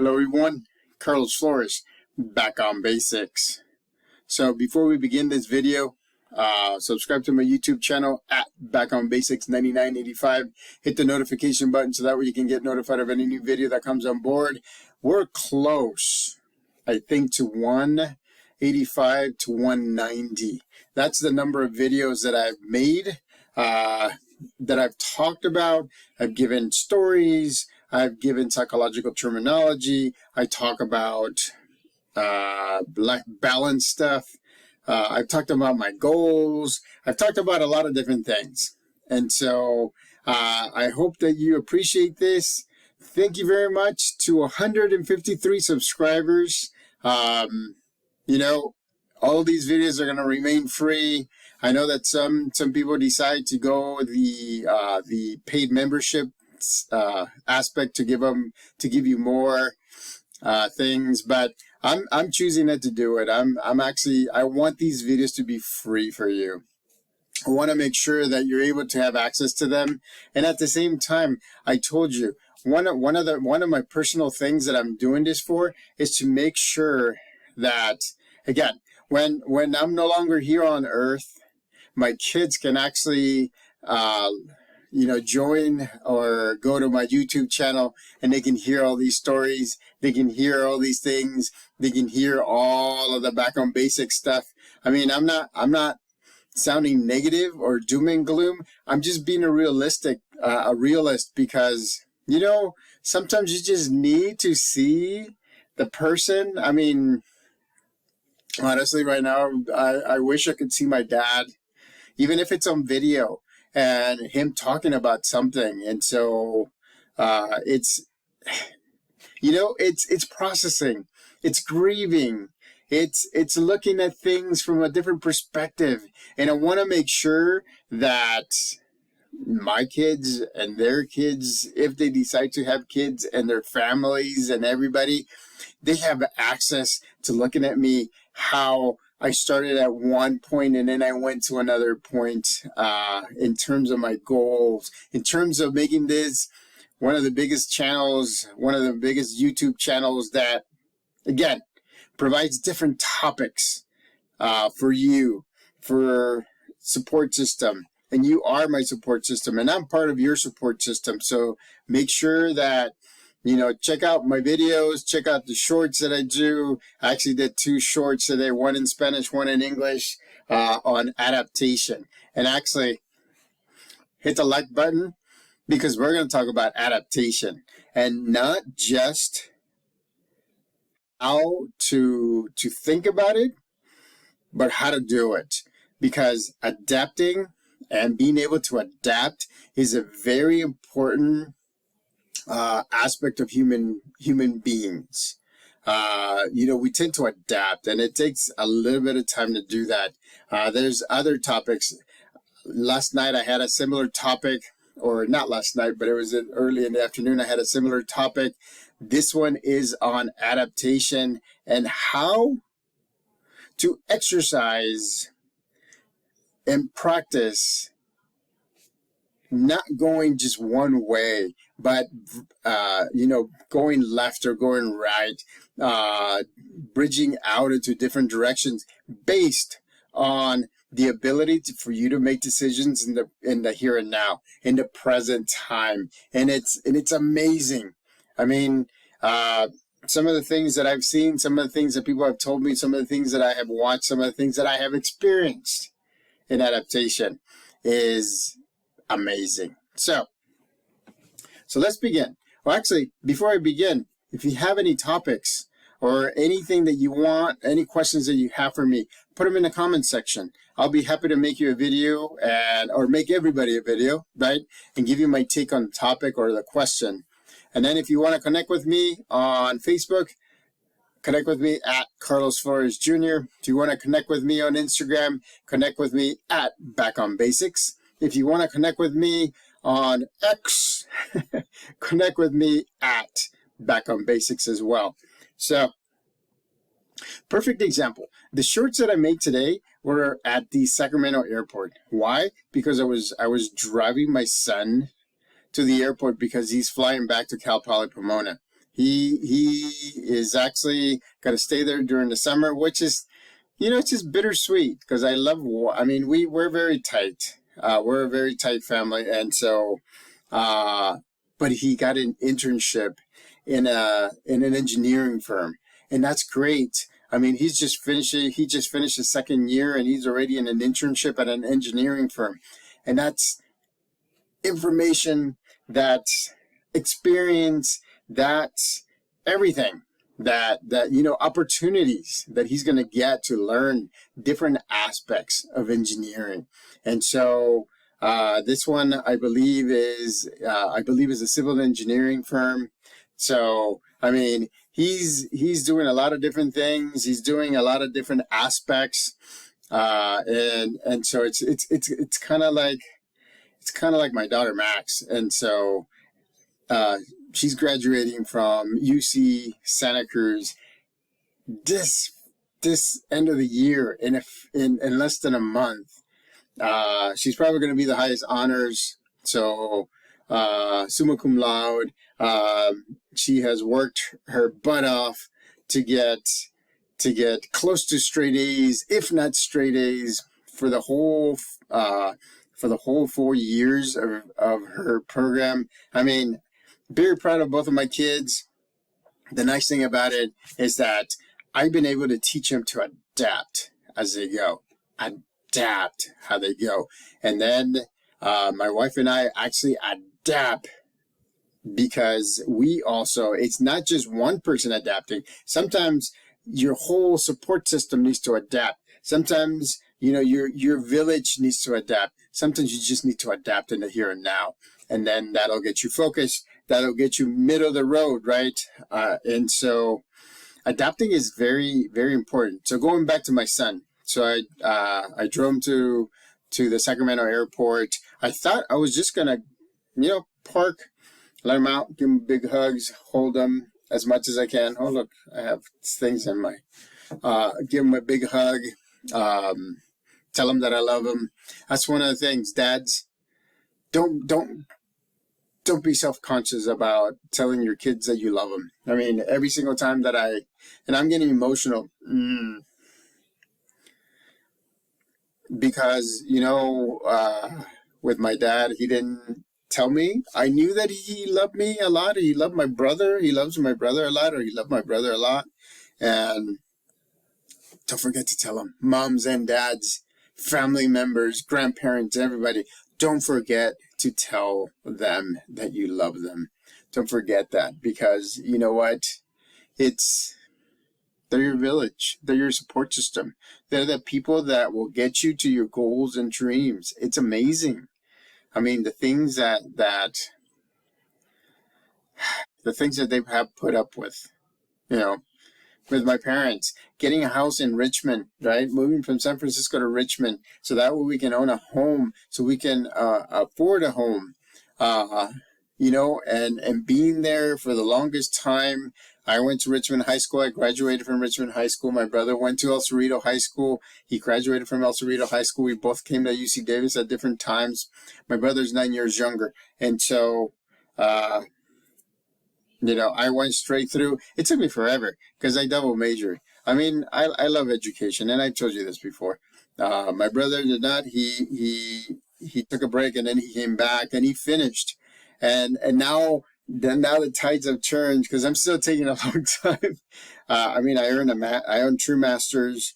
Hello everyone, Carlos Flores, back on basics. So before we begin this video, subscribe to my YouTube channel at Back on Basics 9985. Hit the notification button so that way you can get notified of any new video that comes on board. We're close, I think, to 185 to 190. That's the number of videos that I've made, that I've talked about. I've given stories. I've given psychological terminology. I talk about balance stuff. I've talked about my goals. I've talked about a lot of different things. And so I hope that you appreciate this. Thank you very much to 153 subscribers. You know, all of these videos are going to remain free. I know that some people decide to go the paid membership aspect to give you more things, but I'm choosing not to do it. I want these videos to be free for you. I want to make sure that you're able to have access to them, and at the same time, I told you one of my personal things that I'm doing this for is to make sure that, again, when I'm no longer here on Earth, my kids can actually join or go to my YouTube channel, and they can hear all these stories. They can hear all these things. They can hear all of the Back on Basics stuff. I mean, I'm not sounding negative or doom and gloom. I'm just being a realist because, you know, sometimes you just need to see the person. I mean, honestly, right now, I wish I could see my dad, even if it's on video, and him talking about something. And so it's processing, it's grieving, it's looking at things from a different perspective. And I want to make sure that my kids and their kids, if they decide to have kids, and their families and everybody, they have access to looking at me, how I started at one point and then I went to another point in terms of my goals, in terms of making this one of the biggest channels, one of the biggest YouTube channels that, again, provides different topics for you, for support system. And you are my support system, and I'm part of your support system. So make sure that, you know, check out my videos, check out the shorts that I do. I actually did 2 shorts today, one in Spanish, one in English, on adaptation. And actually, hit the like button, because we're going to talk about adaptation, and not just how to think about it, but how to do it. Because adapting and being able to adapt is a very important aspect of human beings. We tend to adapt, and it takes a little bit of time to do that. There's other topics. Last night I had a similar topic, or not last night, but it was early in the afternoon. I had a similar topic. This one is on adaptation and how to exercise and practice not going just one way, but going left or going right, bridging out into different directions based on the ability for you to make decisions in the here and now, in the present time. And it's amazing. I mean, some of the things that I've seen, some of the things that people have told me, some of the things that I have watched, some of the things that I have experienced in adaptation is amazing. So let's begin. Well, actually, before I begin, if you have any topics or anything that you want, any questions that you have for me, put them in the comments section. I'll be happy to make you a video or make everybody a video, right? And give you my take on the topic or the question. And then if you want to connect with me on Facebook, connect with me at Carlos Flores Jr. If you want to connect with me on Instagram, connect with me at Back on Basics. If you want to connect with me on X, connect with me at Back on Basics as well. So, perfect example. The shorts that I made today were at the Sacramento airport. Why? Because I was driving my son to the airport because he's flying back to Cal Poly Pomona. He is actually going to stay there during the summer, which is, it's just bittersweet because I love war. I mean, we're very tight. We're a very tight family, and so, but he got an internship in an engineering firm, and that's great. I mean, he just finished his second year, and he's already in an internship at an engineering firm, and that's information, that's experience, that's everything, that opportunities that he's going to get to learn different aspects of engineering. And so this one I believe is a civil engineering firm. So I mean, he's doing a lot of different things, he's doing a lot of different aspects, and so it's kind of like my daughter Max. And so she's graduating from UC Santa Cruz this end of the year in less than a month. She's probably going to be the highest honors. So summa cum laude. She has worked her butt off to get close to straight A's, if not straight A's, for the whole 4 years of her program. I mean, very proud of both of my kids. The nice thing about it is that I've been able to teach them to adapt as they go, adapt how they go. And then my wife and I actually adapt because it's not just one person adapting. Sometimes your whole support system needs to adapt. Sometimes, your village needs to adapt. Sometimes you just need to adapt in the here and now. And then that'll get you focused. That'll get you middle of the road, right? And so adapting is very, very important. So going back to my son. So I drove him to the Sacramento airport. I thought I was just going to, park, let him out, give him big hugs, hold him as much as I can. Oh, look, I have things in my, give him a big hug, tell him that I love him. That's one of the things, dads, don't be self-conscious about telling your kids that you love them. I mean, every single time that and I'm getting emotional, because, with my dad, he didn't tell me. I knew that he loved me a lot. He loved my brother. He loves my brother a lot, or he loved my brother a lot. And don't forget to tell him, moms and dads, family members, grandparents, everybody, don't forget to tell them that you love them. Don't forget that, because you know what? They're your village. They're your support system. They're the people that will get you to your goals and dreams. It's amazing. I mean, the things that they have put up with, with my parents, getting a house in Richmond, right? Moving from San Francisco to Richmond, so that way we can own a home, so we can afford a home, and being there for the longest time. I went to Richmond High School. I graduated from Richmond High School. My brother went to El Cerrito High School. He graduated from El Cerrito High School. We both came to UC Davis at different times. My brother's 9 years younger. And so, I went straight through. It took me forever because I double majored. I mean, I love education, and I told you this before. My brother did not. He took a break, and then he came back, and he finished. And now the tides have turned because I'm still taking a long time. I earned true masters.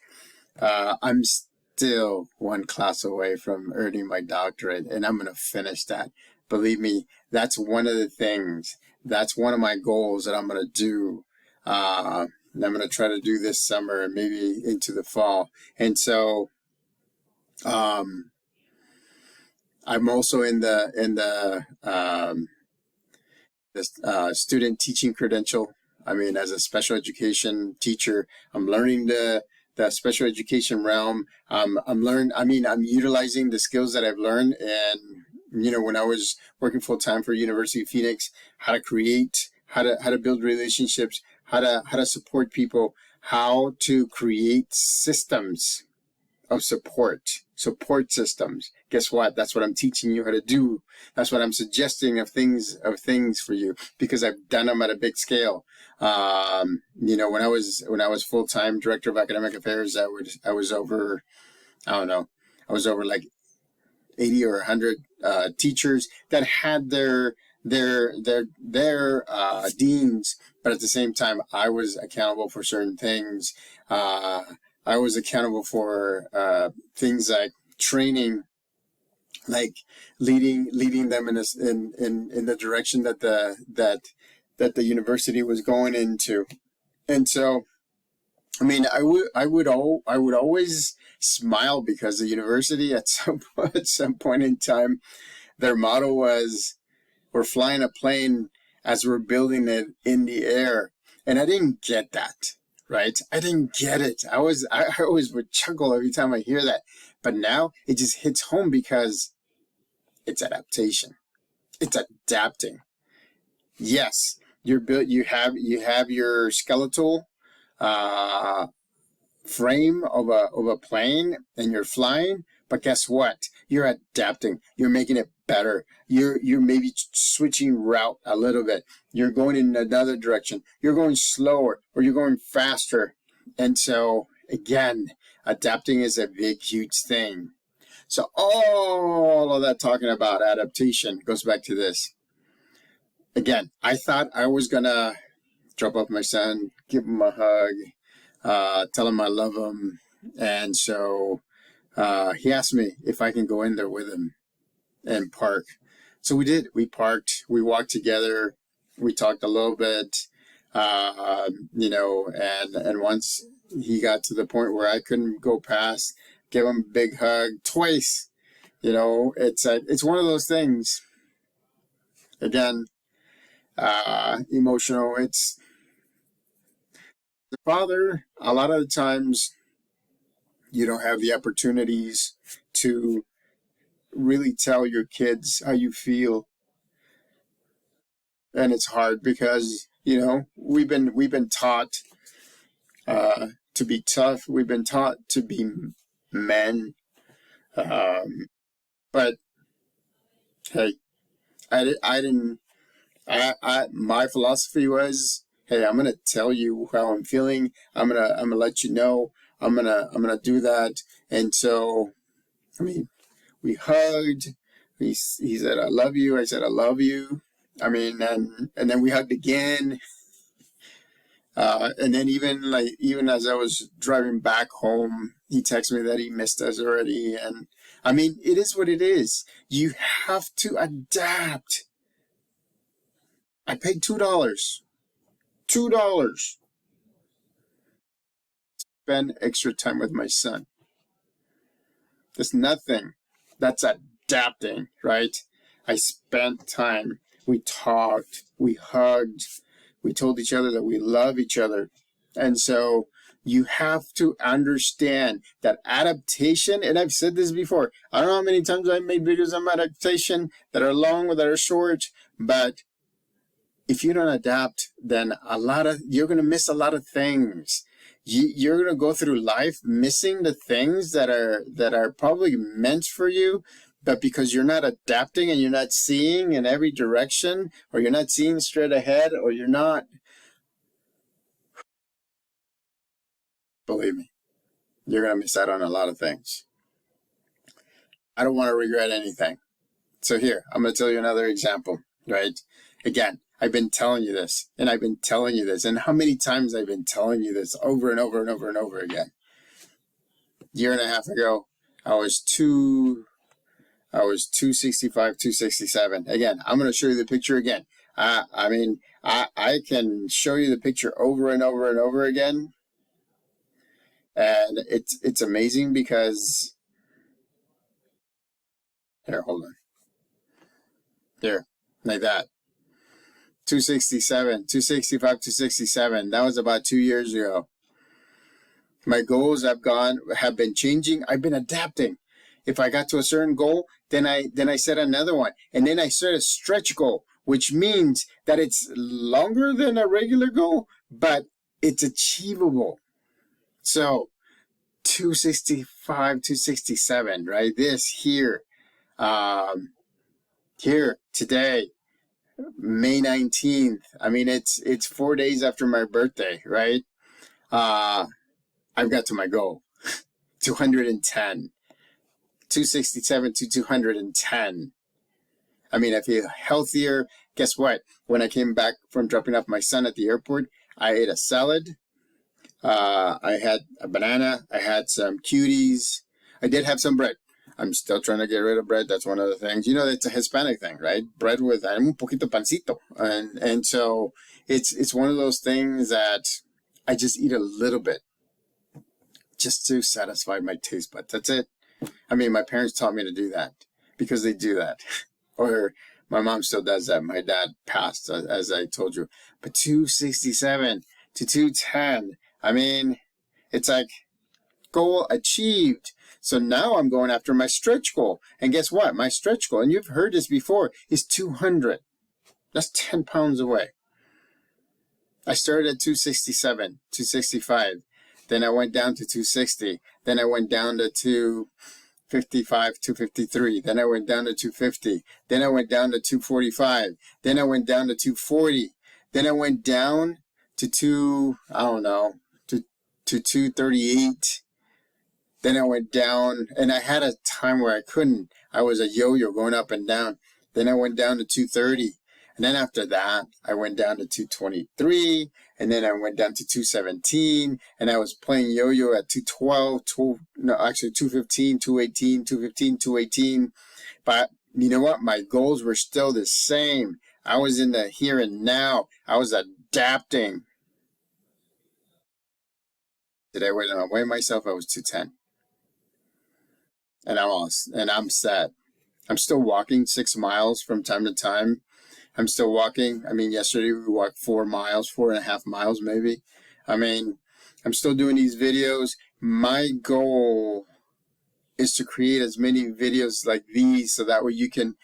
I'm still one class away from earning my doctorate, and I'm going to finish that. Believe me, that's one of the things. That's one of my goals that I'm going to do. And I'm going to try to do this summer and maybe into the fall. And so, I'm also in the student teaching credential. I mean, as a special education teacher, I'm learning the special education realm. I'm utilizing the skills that I've learned, and when I was working full time for University of Phoenix, how to create, how to build relationships, how to support people, how to create systems of support systems, guess what? That's what I'm teaching you how to do. That's what I'm suggesting of things for you, because I've done them at a big scale. When I was full-time director of academic affairs, I was over, I don't know, I was over like 80 or 100 teachers that had their deans, but at the same time, I was accountable for certain things. I was accountable for things like training, like leading them in the direction that the university was going into. And so, I mean, I would always smile, because the university at some point in time, their motto was, "We're flying a plane as we're building it in the air," and I didn't get that. Right? I didn't get it. I always would chuckle every time I hear that, but now it just hits home, because it's adaptation. It's adapting. Yes, you're built. You have your skeletal frame of a plane, and you're flying, but guess what? You're adapting. You're making it better. You're maybe switching route a little bit. You're going in another direction. You're going slower, or you're going faster. And so again, adapting is a big, huge thing. So all of that talking about adaptation goes back to this. Again, I thought I was gonna drop off my son, give him a hug, tell him I love him. And so he asked me if I can go in there with him and park. So we did. We parked. We walked together. We talked a little bit, and once he got to the point where I couldn't go past, give him a big hug twice. It's one of those things. Again, emotional. It's the father. A lot of the times, you don't have the opportunities to really tell your kids how you feel, and it's hard, because we've been taught to be tough. We've been taught to be men, but hey, my philosophy was, hey, I'm gonna tell you how I'm feeling. I'm gonna let you know. I'm gonna do that. And so, I mean, we hugged. He said, "I love you." I said, "I love you." I mean, and then we hugged again. And then even as I was driving back home, he texted me that he missed us already. And I mean, it is what it is. You have to adapt. I paid $2. $2. Spend extra time with my son. There's nothing. That's adapting, right? I spent time. We talked. We hugged. We told each other that we love each other. And so you have to understand that adaptation, and I've said this before, I don't know how many times I've made videos on adaptation that are long or that are short, but if you don't adapt, then you're going to miss a lot of things. You're going to go through life missing the things that are probably meant for you, but because you're not adapting and you're not seeing in every direction, or you're not seeing straight ahead, or you're not, believe me, you're going to miss out on a lot of things. I don't want to regret anything. So here, I'm going to tell you another example, right? Again, I've been telling you this, and I've been telling you this, and how many times I've been telling you this over and over and over and over again. Year and a half ago, I was 265, 267. Again, I'm going to show you the picture again. I can show you the picture over and over and over again. And it's amazing, because here, hold on. Here, like that. 267, 265, 267. That was about 2 years ago. My goals have been changing. I've been adapting. If I got to a certain goal, then I set another one. And then I set a stretch goal, which means that it's longer than a regular goal, but it's achievable. So 265, 267, right? This here. Here today, May 19th. I mean, it's 4 days after my birthday, right? I've got to my goal, 210, 267 to 210. I mean, I feel healthier. Guess what? When I came back from dropping off my son at the airport, I ate a salad. I had a banana. I had some cuties. I did have some bread. I'm still trying to get rid of bread. That's one of the things. You know, it's a Hispanic thing, right? Bread with un poquito pancito. And so it's one of those things that I just eat a little bit just to satisfy my taste buds. That's it. I mean, my parents taught me to do that because they do that. Or my mom still does that. My dad passed, as I told you. But 267 to 210, I mean, it's like goal achieved. So now I'm going after my stretch goal. And guess what? My stretch goal, and you've heard this before, is 200. That's 10 pounds away. I started at 267, 265. Then I went down to 260. Then I went down to 255, 253. Then I went down to 250. Then I went down to 245. Then I went down to 240. Then I went down to I don't know, to 238. Then I went down, and I had a time where I couldn't. I was a yo-yo going up and down. Then I went down to 230. And then after that, I went down to 223. And then I went down to 217. And I was playing yo-yo at 212, no, actually 215, 218, 215, 218. But you know what? My goals were still the same. I was in the here and now. I was adapting. Did I weigh myself? I was 210. And I'm sad. I'm still walking 6 miles from time to time. I'm still walking. I mean, yesterday we walked 4 miles, 4.5 miles maybe. I mean, I'm still doing these videos. My goal is to create as many videos like these so that way you can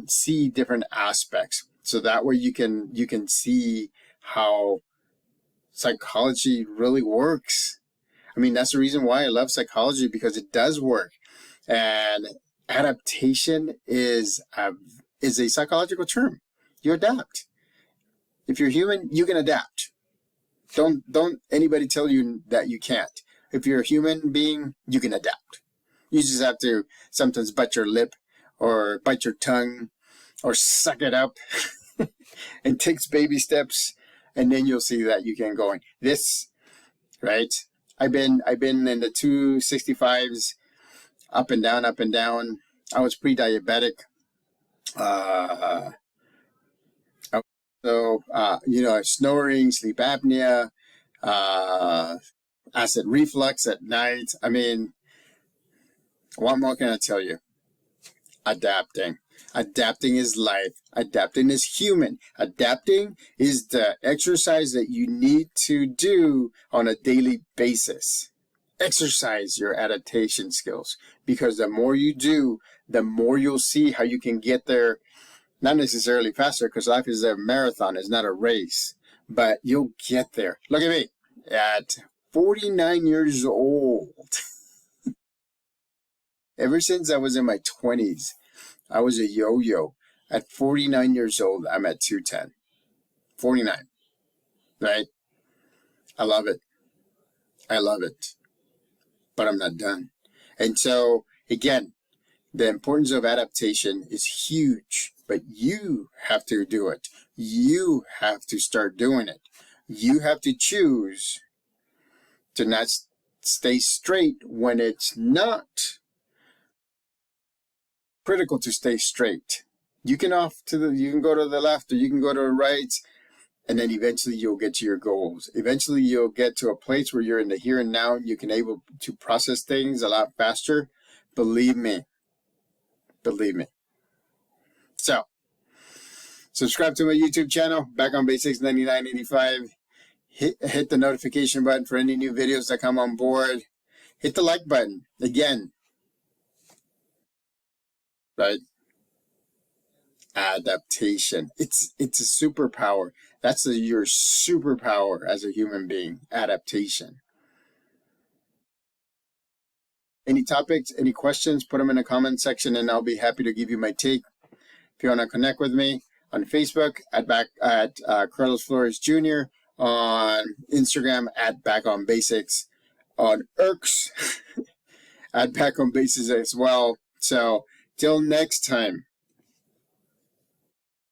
see different aspects. So that way you can see how psychology really works. I mean, that's the reason why I love psychology, because it does work. And adaptation is a psychological term. You adapt. If you're human, you can adapt. Don't anybody tell you that you can't. If you're a human being, you can adapt. You just have to sometimes bite your lip or bite your tongue or suck it up and take baby steps, and then you'll see that you can go. This, right? I've been in the 265s, up and down, up and down. I was pre-diabetic. Snoring, sleep apnea, acid reflux at night. I mean, what more can I tell you? Adapting. Adapting is life. Adapting is human. Adapting is the exercise that you need to do on a daily basis. Exercise your adaptation skills, because the more you do, the more you'll see how you can get there. Not necessarily faster, because life is a marathon, it's not a race, but you'll get there. Look at me at 49 years old. Ever since I was in my 20s, I was a yo-yo. At 49 years old, I'm at 210. 49, right? I love it. I love it. But I'm not done. And so, again, the importance of adaptation is huge, but you have to do it. You have to start doing it. You have to choose to not stay straight when it's not critical to stay straight. You can go to the left, or you can go to the right, and then eventually you'll get to your goals. Eventually you'll get to a place where you're in the here and now, and you can able to process things a lot faster. Believe me. Believe me. So, subscribe to my YouTube channel, Back on Basics 9985. Hit the notification button for any new videos that come on board. Hit the like button. Again, right? Adaptation. It's a superpower. That's your superpower as a human being. Adaptation. Any topics, any questions, put them in the comment section and I'll be happy to give you my take. If you want to connect with me on Facebook at Carlos Flores Jr., on Instagram at Back on Basics, on Irks at Back on Basics as well. So till next time,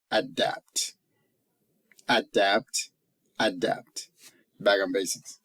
adapt, adapt, adapt. Back on Basics.